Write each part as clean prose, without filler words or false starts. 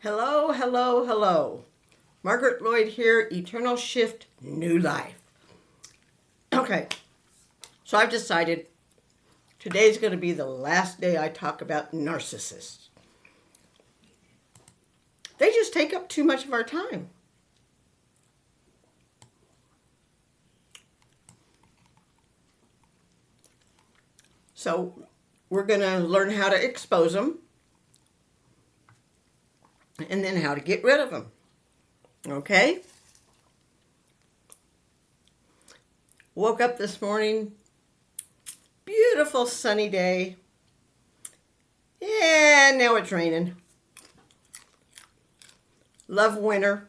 Hello, hello, hello. Margaret Lloyd here, Eternal Shift, New Life. Okay, so I've decided today's going to be the last day I talk about narcissists. They just take up too much of our time. So we're going to learn how to expose them and then how to get rid of them. Okay? Woke up this morning, beautiful sunny day, and now it's raining. Love winter.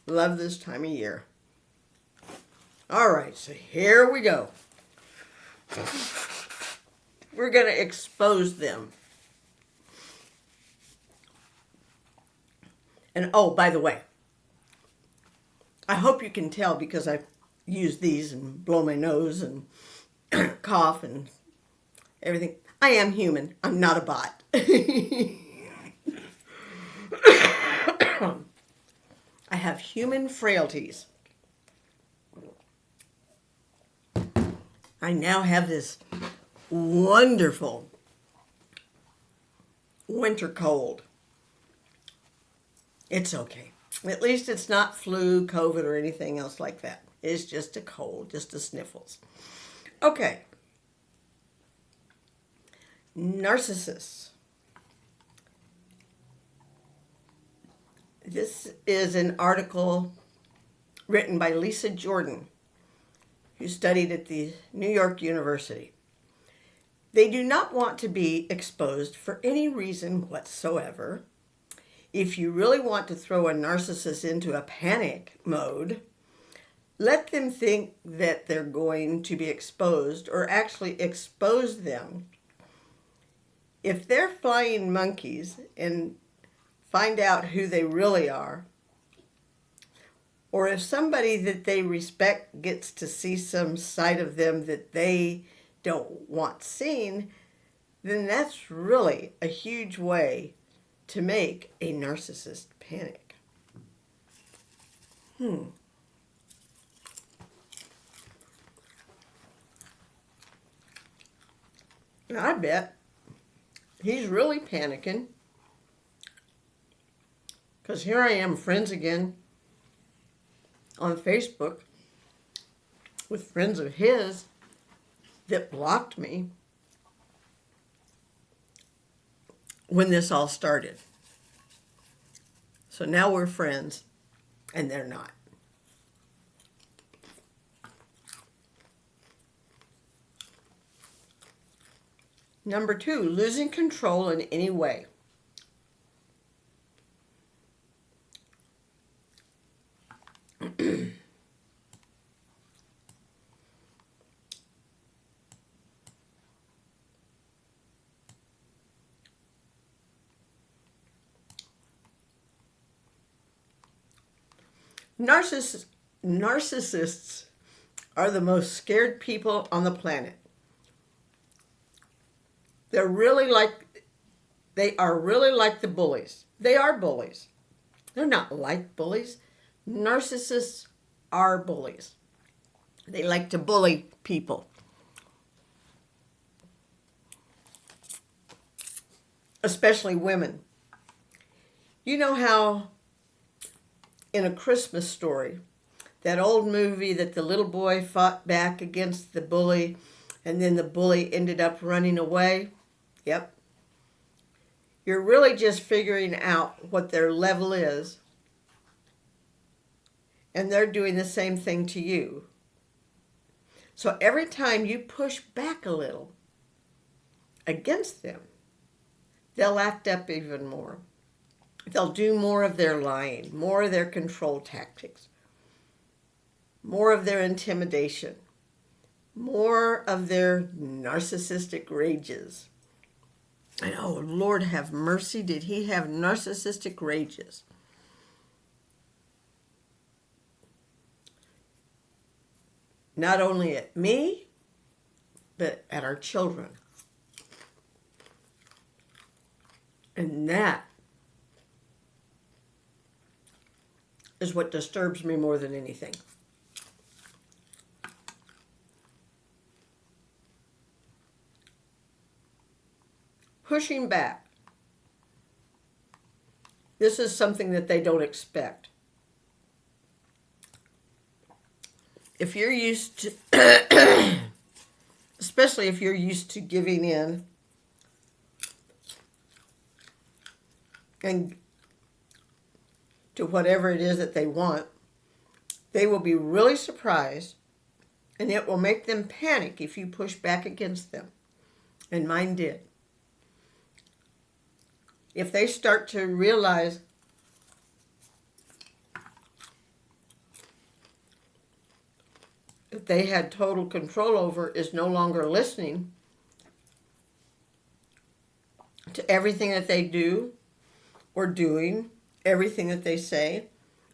Love this time of year. All right, so here we go. We're going to expose them. And oh, by the way, I hope you can tell because I use these and blow my nose and cough and everything. I am human. I'm not a bot. I have human frailties. I now have this wonderful winter cold. It's okay. At least it's not flu, COVID, or anything else like that. It's just a cold, just a sniffles. Okay. Narcissists. This is an article written by Lisa Jordan, who studied at the New York University. They do not want to be exposed for any reason whatsoever. If you really want to throw a narcissist into a panic mode, let them think that they're going to be exposed or actually expose them. If they're flying monkeys and find out who they really are, or if somebody that they respect gets to see some side of them that they don't want seen, then that's really a huge way to make a narcissist panic. I bet he's really panicking because here I am, friends again, on Facebook with friends of his that blocked me when this all started. So now we're friends, and they're not. Number 2, losing control in any way. Narcissists are the most scared people on the planet. They are really like the bullies. They are bullies. They're not like bullies. Narcissists are bullies. They like to bully people. Especially women. You know how in A Christmas Story, that old movie that the little boy fought back against the bully and then the bully ended up running away? Yep. You're really just figuring out what their level is, and they're doing the same thing to you. So every time you push back a little against them, they'll act up even more. They'll do more of their lying, more of their control tactics, more of their intimidation, more of their narcissistic rages. And oh, Lord have mercy, did he have narcissistic rages? Not only at me, but at our children. And that is what disturbs me more than anything. Pushing back. This is something that they don't expect. If you're used to, especially if you're used to giving in and to whatever it is that they want, they will be really surprised, and it will make them panic if you push back against them. And mine did. If they start to realize that they had total control over is no longer listening to everything that they do or doing, everything that they say,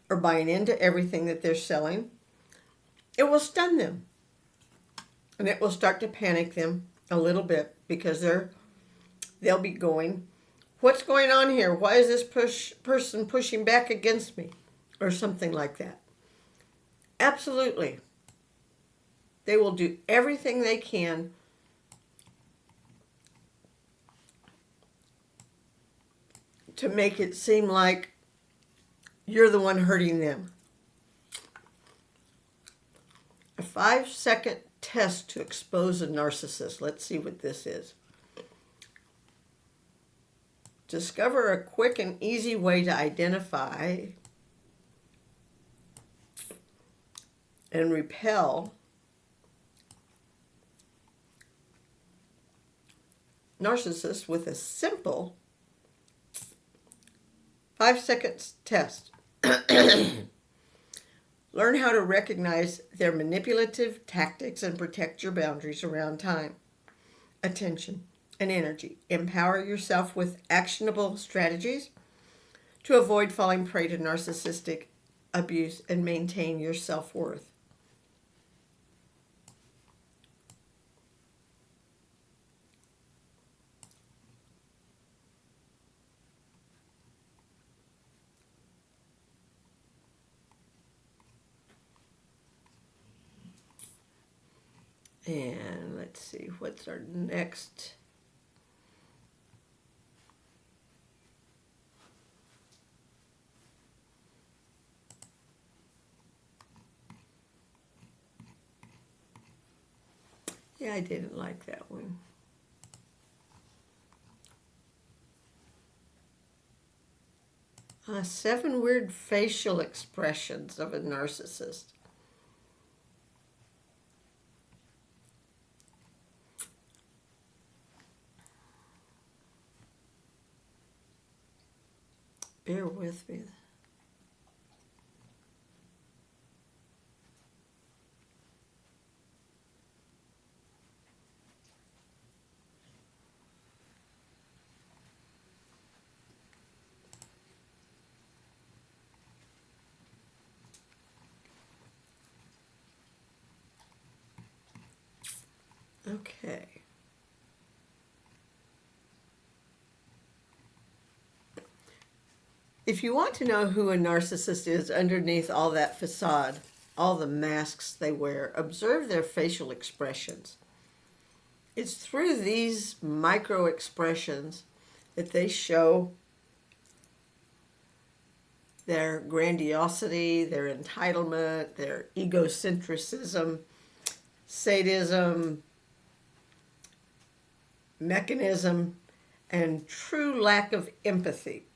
or buying into everything that they're selling, it will stun them. And it will start to panic them a little bit because they'll be going, what's going on here? Why is this person pushing back against me? Or something like that. Absolutely. They will do everything they can to make it seem like you're the one hurting them. A 5-second test to expose a narcissist. Let's see what this is. Discover a quick and easy way to identify and repel narcissists with a simple 5-second test. Learn how to recognize their manipulative tactics and protect your boundaries around time, attention, and energy. Empower yourself with actionable strategies to avoid falling prey to narcissistic abuse and maintain your self-worth. And let's see, what's our next? Yeah, I didn't like that one. Seven weird facial expressions of a narcissist. Bear with me. Okay. If you want to know who a narcissist is underneath all that facade, all the masks they wear, observe their facial expressions. It's through these micro expressions that they show their grandiosity, their entitlement, their egocentrism, sadism, mechanism, and true lack of empathy.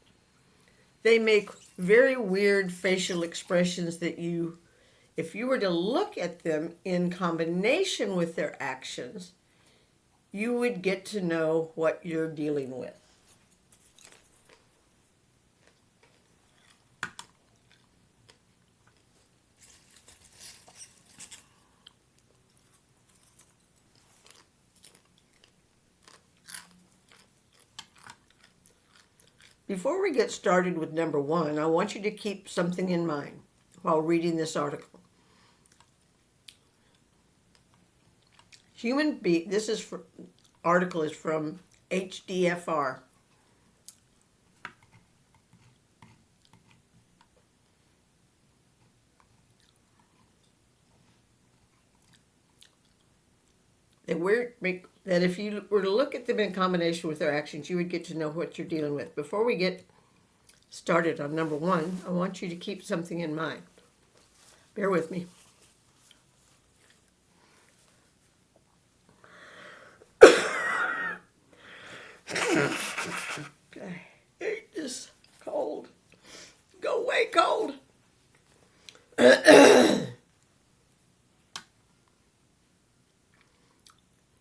They make very weird facial expressions that if you were to look at them in combination with their actions, you would get to know what you're dealing with. Before we get started with number one, I want you to keep something in mind while reading this article. Article is from HDFR. that if you were to look at them in combination with their actions, you would get to know what you're dealing with. Before we get started on number one, I want you to keep something in mind. Bear with me. I hate this cold. Go away, cold.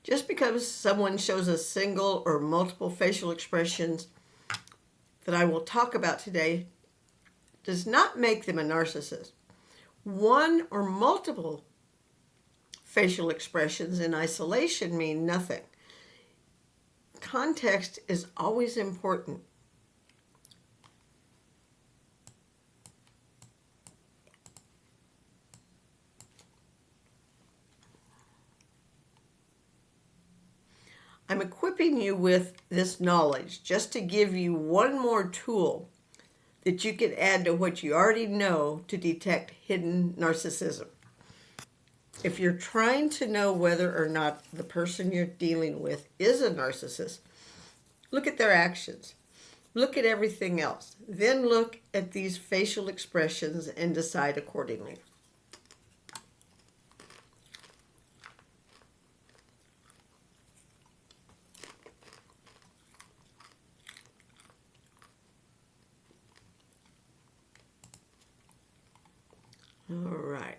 Just because someone shows a single or multiple facial expressions that I will talk about today does not make them a narcissist. One or multiple facial expressions in isolation mean nothing. Context is always important. I'm equipping you with this knowledge just to give you one more tool that you can add to what you already know to detect hidden narcissism. If you're trying to know whether or not the person you're dealing with is a narcissist, look at their actions. Look at everything else. Then look at these facial expressions and decide accordingly. All right.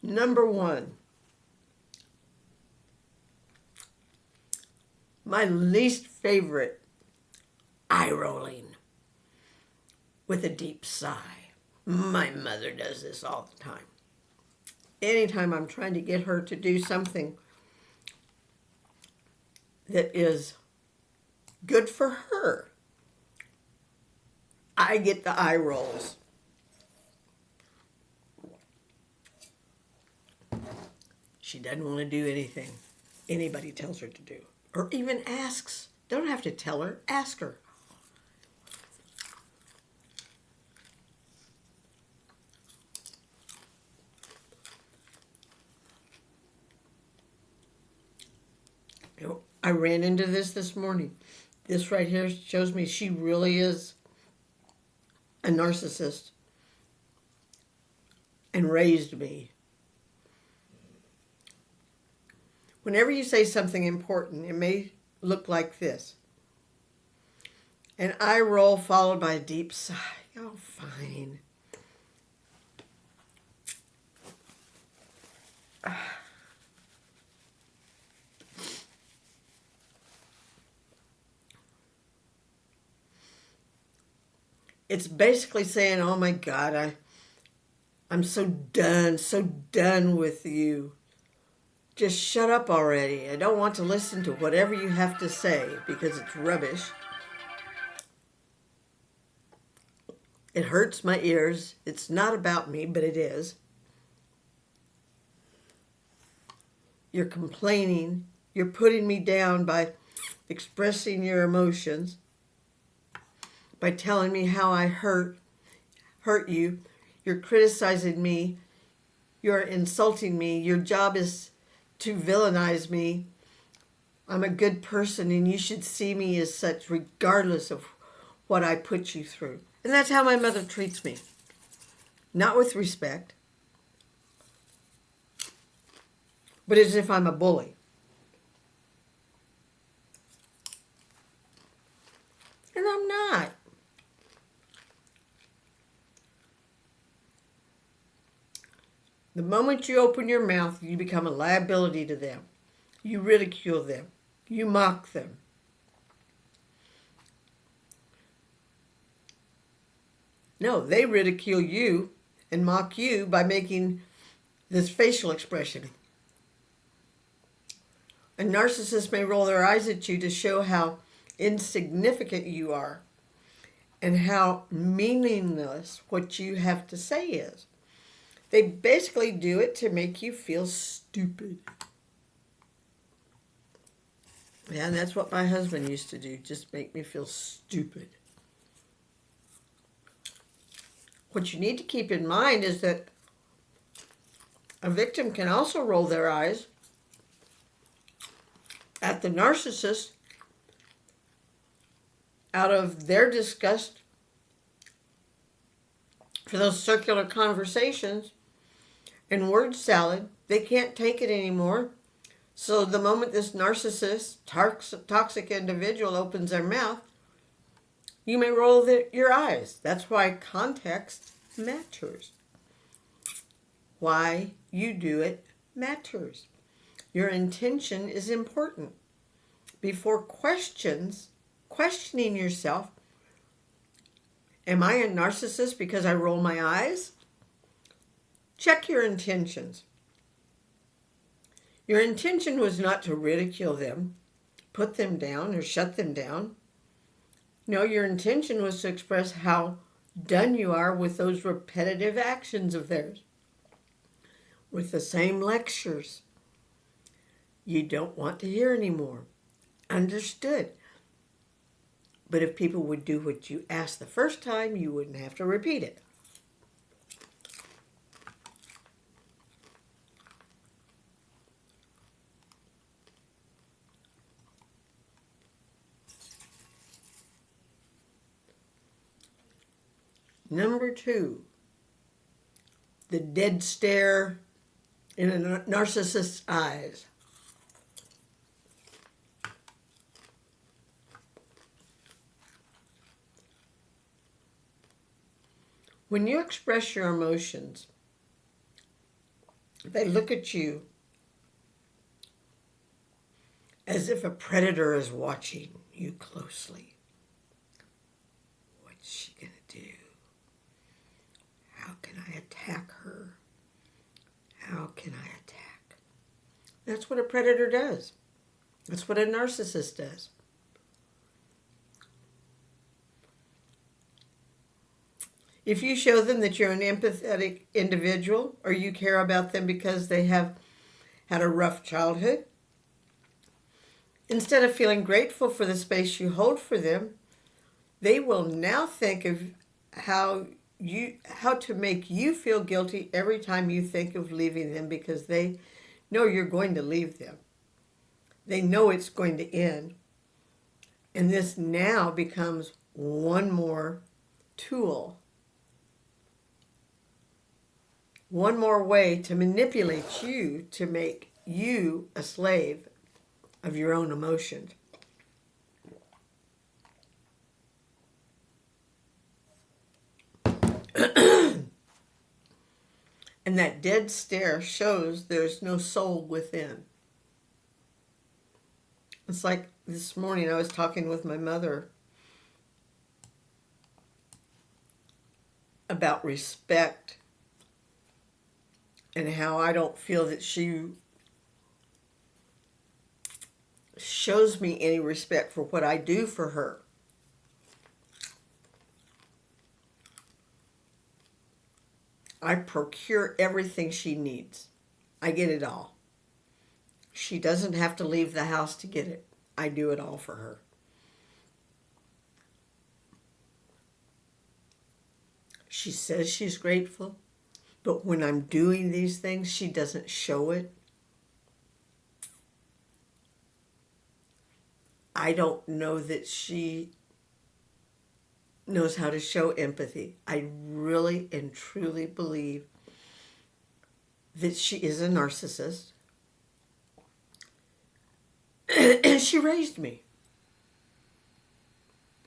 Number one. My least favorite, eye rolling with a deep sigh. My mother does this all the time. Anytime I'm trying to get her to do something that is good for her, I get the eye rolls. She doesn't want to do anything anybody tells her to do, or even asks. Don't have to tell her, ask her. I ran into this morning. This right here shows me she really is a narcissist and raised me. Whenever you say something important, it may look like this. An eye roll followed by a deep sigh. Oh, fine. It's basically saying, oh my God, I'm so done with you. Just shut up already. I don't want to listen to whatever you have to say because it's rubbish. It hurts my ears. It's not about me, but it is. You're complaining. You're putting me down by expressing your emotions, by telling me how I hurt you. You're criticizing me. You're insulting me. Your job is to villainize me. I'm a good person and you should see me as such regardless of what I put you through. And that's how my mother treats me. Not with respect, but as if I'm a bully. And I'm not. The moment you open your mouth, you become a liability to them. You ridicule them. You mock them. No, they ridicule you and mock you by making this facial expression. A narcissist may roll their eyes at you to show how insignificant you are and how meaningless what you have to say is. They basically do it to make you feel stupid. Yeah, and that's what my husband used to do, just make me feel stupid. What you need to keep in mind is that a victim can also roll their eyes at the narcissist out of their disgust for those circular conversations and word salad. They can't take it anymore. So the moment this narcissist, toxic individual opens their mouth, you may roll your eyes. That's why context matters. Why you do it matters. Your intention is important. Before questioning yourself, am I a narcissist because I roll my eyes? Check your intentions. Your intention was not to ridicule them, put them down, or shut them down. No, your intention was to express how done you are with those repetitive actions of theirs, with the same lectures you don't want to hear anymore. Understood. But if people would do what you asked the first time, you wouldn't have to repeat it. Number 2, the dead stare in a narcissist's eyes. When you express your emotions, they look at you as if a predator is watching you closely. What's she going to do? How can I attack her? How can I attack? That's what a predator does. That's what a narcissist does. If you show them that you're an empathetic individual or you care about them because they have had a rough childhood, instead of feeling grateful for the space you hold for them, they will now think of how to make you feel guilty every time you think of leaving them, because they know you're going to leave them. They know it's going to end. And this now becomes one more tool, one more way to manipulate you, to make you a slave of your own emotions. And that dead stare shows there's no soul within. It's like this morning I was talking with my mother about respect and how I don't feel that she shows me any respect for what I do for her. I procure everything she needs. I get it all. She doesn't have to leave the house to get it. I do it all for her. She says she's grateful, but when I'm doing these things, she doesn't show it. I don't know that she knows how to show empathy. I really and truly believe that she is a narcissist. And she raised me.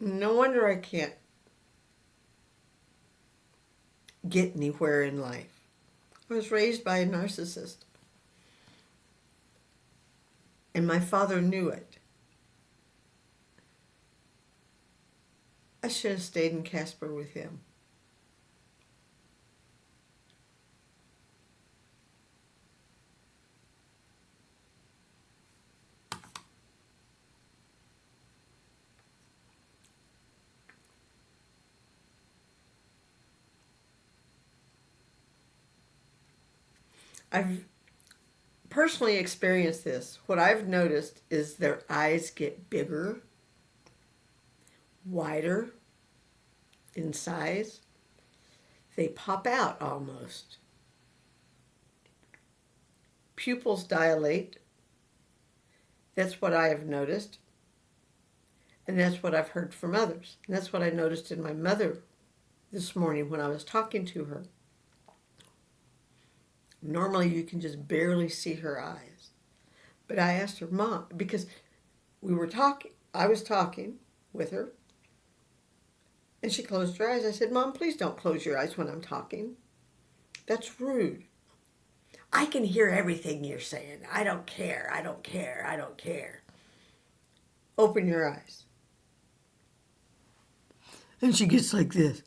No wonder I can't get anywhere in life. I was raised by a narcissist. And my father knew it. I should have stayed in Casper with him. I've personally experienced this. What I've noticed is their eyes get bigger, wider in size. They pop out almost. Pupils dilate. That's what I have noticed. And that's what I've heard from others. And that's what I noticed in my mother this morning when I was talking to her. Normally you can just barely see her eyes. But I asked her, Mom, because I was talking with her, and she closed her eyes. I said, Mom, please don't close your eyes when I'm talking. That's rude. I can hear everything you're saying. I don't care. I don't care. I don't care. Open your eyes. And she gets like this.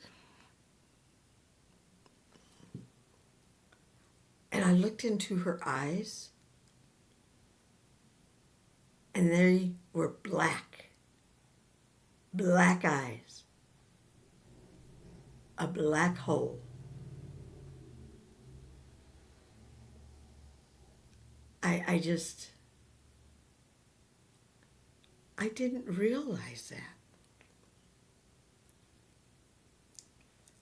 And I looked into her eyes, and they were black. Black eyes. A black hole. I didn't realize that.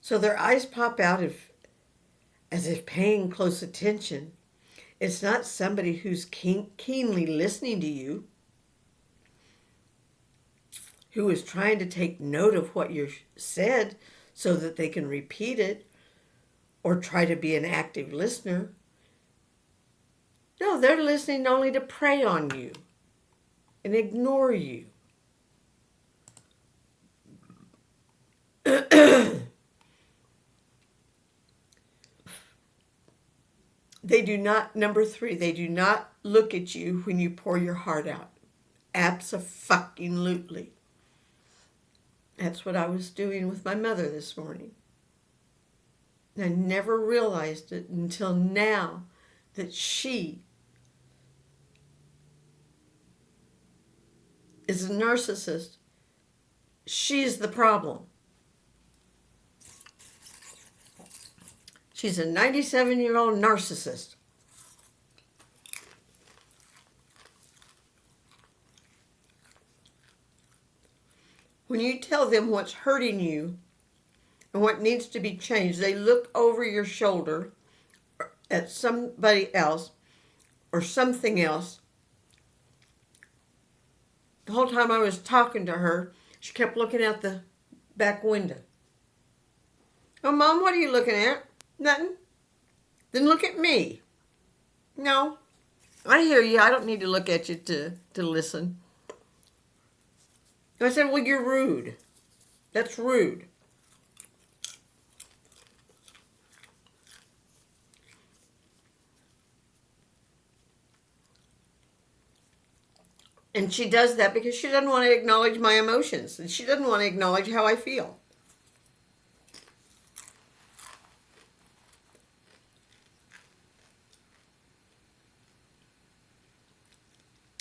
So their eyes pop out as if paying close attention. It's not somebody who's keenly listening to you, who is trying to take note of what you said so that they can repeat it or try to be an active listener. No, they're listening only to prey on you and ignore you. Number 3, they do not look at you when you pour your heart out. Abso-fucking-lutely. That's what I was doing with my mother this morning. And I never realized it until now that she is a narcissist. She's the problem. She's a 97-year-old narcissist. When you tell them what's hurting you and what needs to be changed, they look over your shoulder at somebody else or something else. The whole time I was talking to her, she kept looking out the back window. Oh, Mom, what are you looking at? Nothing. Then look at me. No, I hear you. I don't need to look at you to listen. I said, well, you're rude. That's rude. And she does that because she doesn't want to acknowledge my emotions. And she doesn't want to acknowledge how I feel.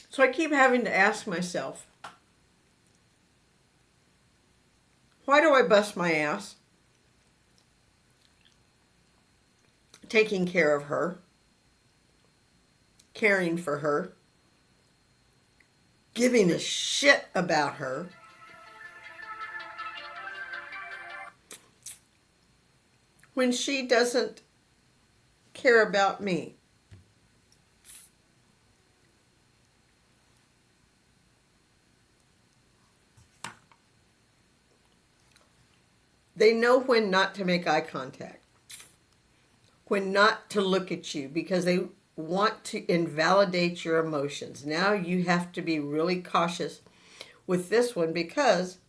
So I keep having to ask myself, why do I bust my ass taking care of her, caring for her, giving a shit about her, when she doesn't care about me? They know when not to make eye contact, when not to look at you, because they want to invalidate your emotions. Now you have to be really cautious with this one, because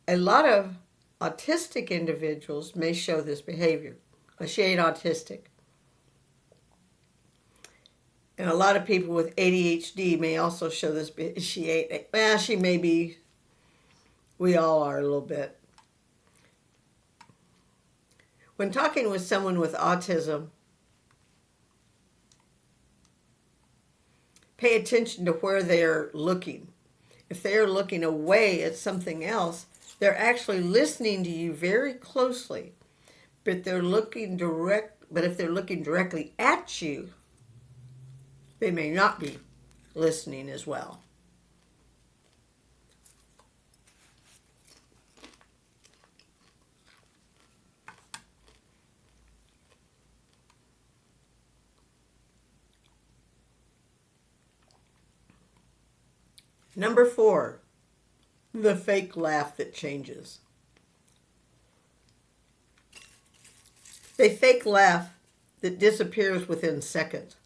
a lot of autistic individuals may show this behavior. Well, she ain't autistic. And a lot of people with ADHD may also show this. She may be. We all are a little bit. When talking with someone with autism, pay attention to where they're looking. If they're looking away at something else, they're actually listening to you very closely. But if they're looking directly at you, they may not be listening as well. Number 4, the fake laugh that changes. They fake laugh that disappears within seconds.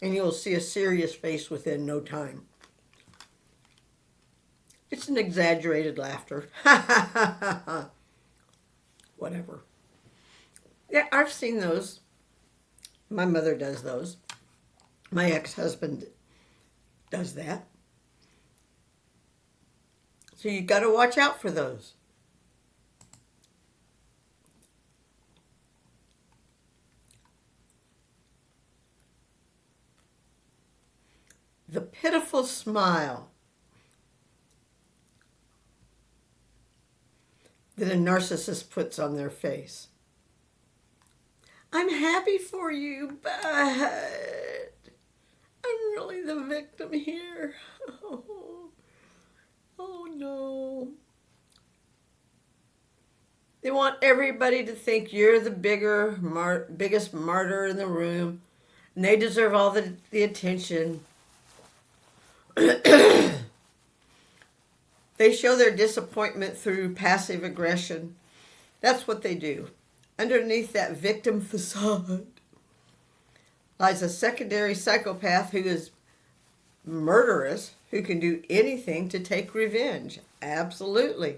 And you'll see a serious face within no time. It's an exaggerated laughter. Whatever. Yeah, I've seen those. My mother does those. My ex-husband does that. So you got to watch out for those. The pitiful smile that a narcissist puts on their face. I'm happy for you, but I'm really the victim here. Oh no. They want everybody to think you're the biggest martyr in the room, and they deserve all the attention. They show their disappointment through passive aggression. That's what they do. Underneath that victim facade lies a secondary psychopath who is murderous, who can do anything to take revenge. Absolutely.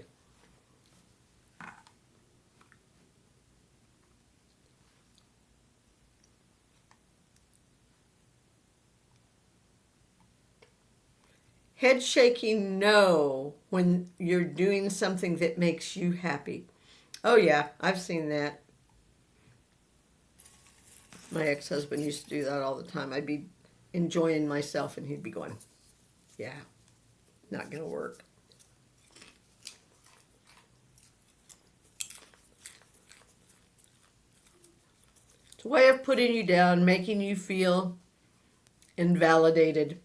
Head shaking no when you're doing something that makes you happy. Oh yeah, I've seen that. My ex-husband used to do that all the time. I'd be enjoying myself and he'd be going, yeah, not gonna work. It's a way of putting you down, making you feel invalidated.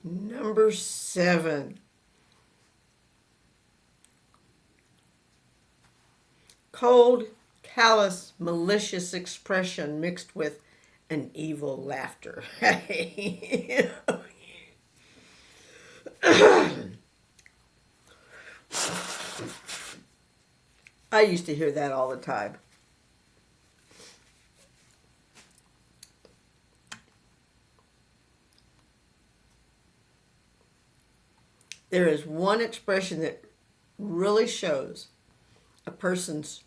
Number 7. Cold, callous, malicious expression mixed with an evil laughter. I used to hear that all the time. There is one expression that really shows a person's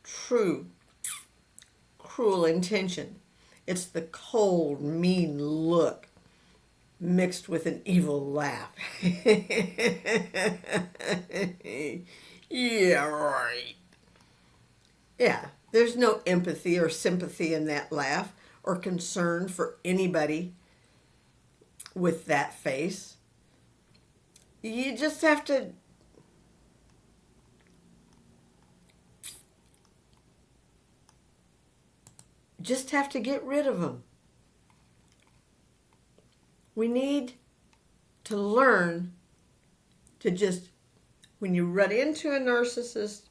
true, cruel intention. It's the cold, mean look mixed with an evil laugh. Yeah, right. Yeah, there's no empathy or sympathy in that laugh or concern for anybody with that face. You just have to get rid of them. We need to learn to just, when you run into a narcissist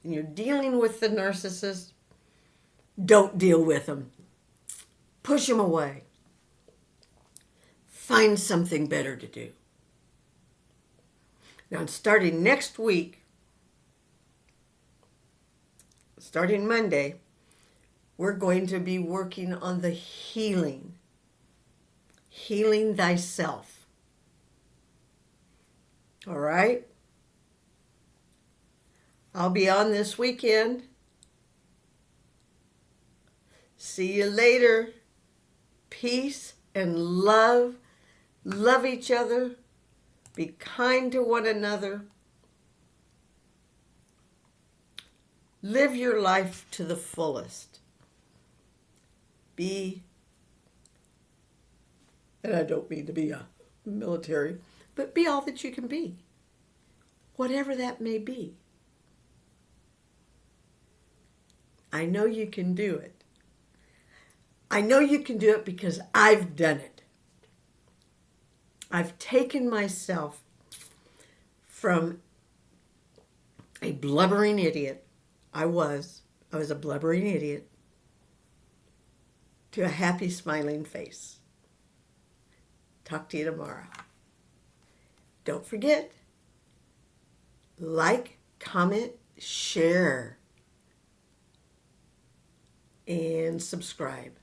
and you're dealing with the narcissist, don't deal with them. Push them away. Find something better to do. Now, starting next week, starting Monday, we're going to be working on the healing thyself. All right? I'll be on this weekend. See you later. Peace and love. Love each other. Be kind to one another. Live your life to the fullest. Be, and I don't mean to be a military, but be all that you can be. Whatever that may be. I know you can do it. I know you can do it because I've done it. I've taken myself from a blubbering idiot. I was a blubbering idiot, to a happy, smiling face. Talk to you tomorrow. Don't forget, like, comment, share, and subscribe.